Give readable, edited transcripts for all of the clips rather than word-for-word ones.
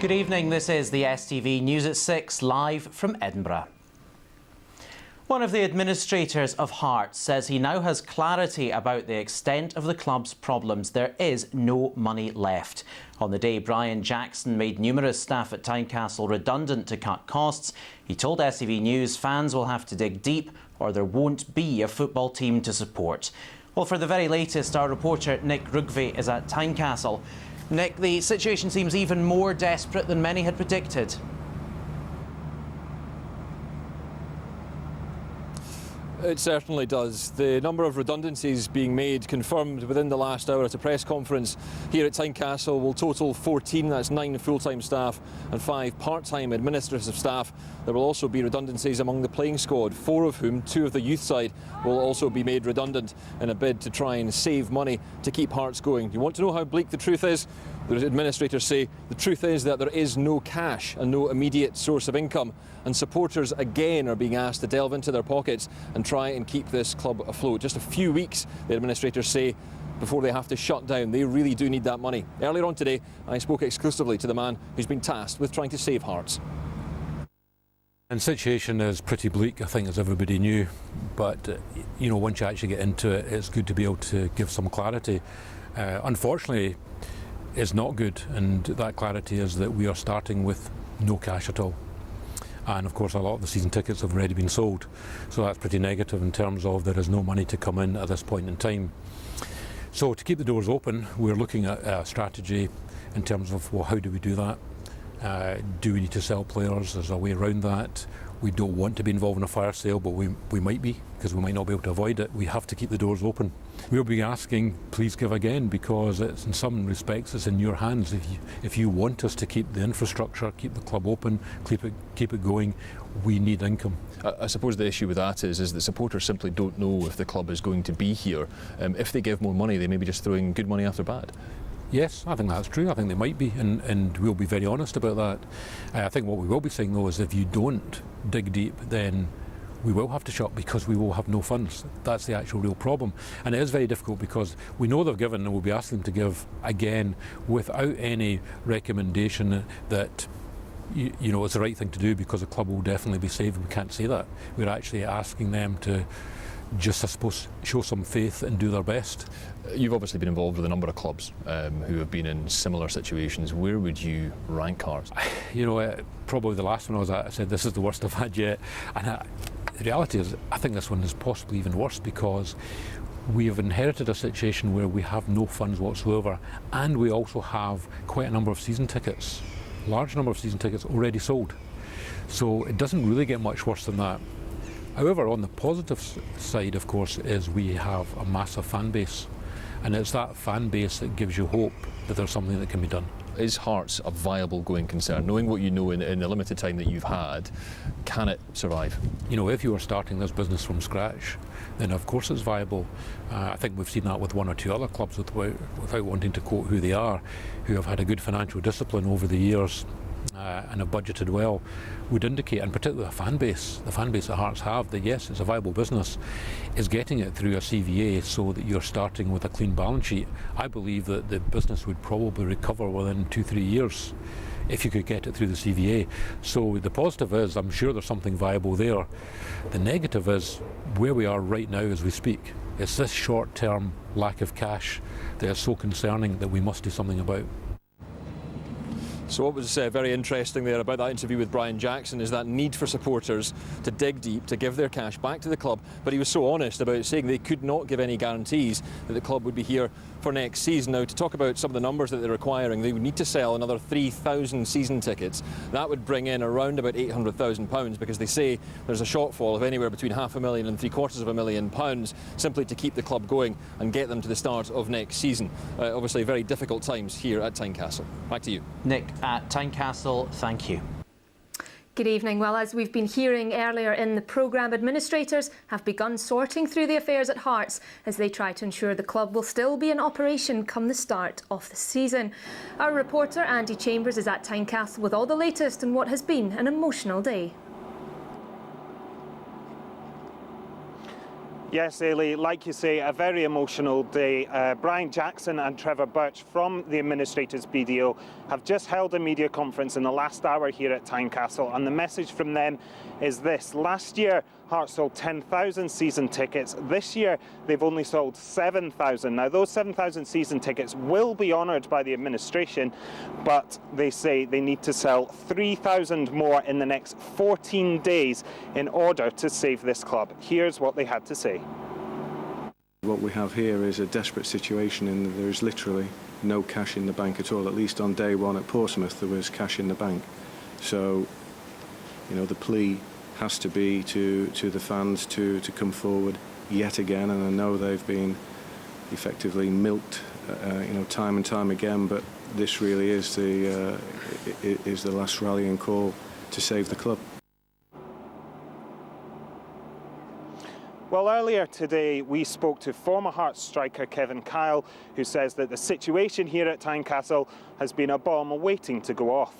Good evening, this is the STV News at 6, live from Edinburgh. One of the administrators of Hearts says he now has clarity about the extent of the club's problems. There is no money left. On the day Brian Jackson made numerous staff at Tynecastle redundant to cut costs, he told STV News fans will have to dig deep or there won't be a football team to support. Well, for the very latest, our reporter Nick Rugby is at Tynecastle. Nick, the situation seems even more desperate than many had predicted. It certainly does. The number of redundancies being made, confirmed within the last hour at a press conference here at Tynecastle, will total 14. That's 9 full-time staff and 5 part-time administrative staff. There will also be redundancies among the playing squad, 4 of whom, 2 of the youth side, will also be made redundant in a bid to try and save money to keep Hearts going. You want to know how bleak the truth is? The administrators say the truth is that there is no cash and no immediate source of income, and supporters again are being asked to delve into their pockets and try and keep this club afloat. Just a few weeks, the administrators say, before they have to shut down. They really do need that money. Earlier on today, I spoke exclusively to the man who's been tasked with trying to save Hearts. And the situation is pretty bleak, I think, as everybody knew. But, you know, once you actually get into it, it's good to be able to give some clarity. Unfortunately, it's not good, and that clarity is that we are starting with no cash at all. And of course a lot of the season tickets have already been sold, so that's pretty negative in terms of there is no money to come in at this point in time. So to keep the doors open, we're looking at a strategy in terms of, well, how do we do that? Do we need to sell players? There's a way around that. We don't want to be involved in a fire sale, but we might be, because we might not be able to avoid it. We have to keep the doors open. We'll be asking, please give again, because it's, in some respects, it's in your hands. If you want us to keep the infrastructure, keep the club open, keep it going, we need income. I suppose the issue with that is that supporters simply don't know if the club is going to be here. If they give more money, they may be just throwing good money after bad. Yes, I think that's true. I think they might be, and we'll be very honest about that. I think what we will be saying, though, is if you don't dig deep, then we will have to shut because we will have no funds. That's the actual real problem. And it is very difficult because we know they've given, and we'll be asking them to give again without any recommendation that you know it's the right thing to do because the club will definitely be saved. We can't say that. We're actually asking them to just, I suppose, show some faith and do their best. You've obviously been involved with a number of clubs who have been in similar situations. Where would you rank Hearts? You know, probably the last one I was at, I said this is the worst I've had yet. And the reality is, I think this one is possibly even worse because we have inherited a situation where we have no funds whatsoever, and we also have quite a number of season tickets, large number of season tickets already sold. So it doesn't really get much worse than that. However, on the positive side, of course, is we have a massive fan base, and it's that fan base that gives you hope that there's something that can be done. Is Hearts a viable going concern? Knowing what you know in the limited time that you've had, can it survive? You know, if you were starting this business from scratch, then of course it's viable. I think we've seen that with 1 or 2 other clubs without wanting to quote who they are, who have had a good financial discipline over the years and have budgeted well, would indicate, and particularly the fan base that Hearts have, that yes, it's a viable business, is getting it through a CVA so that you're starting with a clean balance sheet. I believe that the business would probably recover within 2-3 years if you could get it through the CVA. So the positive is, I'm sure there's something viable there. The negative is where we are right now as we speak. It's this short-term lack of cash that is so concerning that we must do something about. So what was very interesting there about that interview with Brian Jackson is that need for supporters to dig deep, to give their cash back to the club. But he was so honest about saying they could not give any guarantees that the club would be here for next season. Now, to talk about some of the numbers that they're requiring, they would need to sell another 3,000 season tickets. That would bring in around about £800,000 because they say there's a shortfall of anywhere between £500,000 and £750,000 simply to keep the club going and get them to the start of next season. Obviously, very difficult times here at Tynecastle. Back to you. Nick at Tynecastle, thank you. Good evening. Well, as we've been hearing earlier in the programme, administrators have begun sorting through the affairs at Hearts as they try to ensure the club will still be in operation come the start of the season. Our reporter Andy Chambers is at Tynecastle with all the latest on what has been an emotional day. Yes, Ailey, like you say, a very emotional day. Brian Jackson and Trevor Birch from the Administrators BDO have just held a media conference in the last hour here at Tynecastle, and the message from them is this. Last year, Hearts sold 10,000 season tickets. This year, they've only sold 7,000. Now, those 7,000 season tickets will be honoured by the administration, but they say they need to sell 3,000 more in the next 14 days in order to save this club. Here's what they had to say. What we have here is a desperate situation in that there is literally no cash in the bank at all. At least on day one at Portsmouth there was cash in the bank. So, you know, the plea has to be to the fans to come forward yet again, and I know they've been effectively milked you know, time and time again, but this really is the last rallying call to save the club. Well, earlier today we spoke to former Hearts striker Kevin Kyle, who says that the situation here at Tynecastle has been a bomb waiting to go off.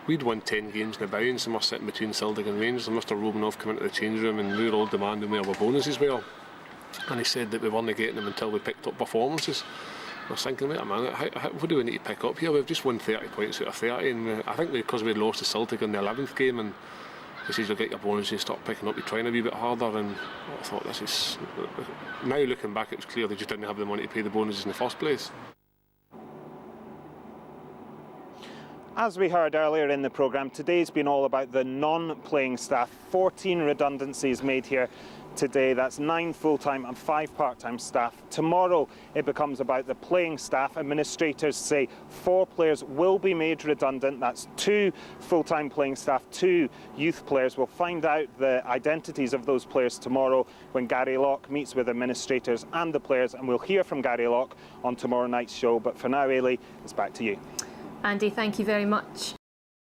We'd won 10 games in the bounce and we're sitting between Celtic and Rangers, and Mr Romanoff came into the change room and we were all demanding where our bonuses were, and he said that we weren't getting them until we picked up performances. I was thinking, wait a minute, what do we need to pick up here? We've just won 30 points out of 30, and I think because we lost to Celtic in the 11th game, and he says you'll get your bonuses, start picking up, you're trying a wee bit harder, and I thought, this is, now looking back, it was clear they just didn't have the money to pay the bonuses in the first place. As we heard earlier in the programme, today's been all about the non-playing staff. 14 redundancies made here today. That's 9 full-time and 5 part-time staff. Tomorrow it becomes about the playing staff. Administrators say 4 players will be made redundant. That's 2 full-time playing staff, 2 youth players. We'll find out the identities of those players tomorrow when Gary Locke meets with administrators and the players, and we'll hear from Gary Locke on tomorrow night's show. But for now, Ailey, it's back to you. Andy, thank you very much.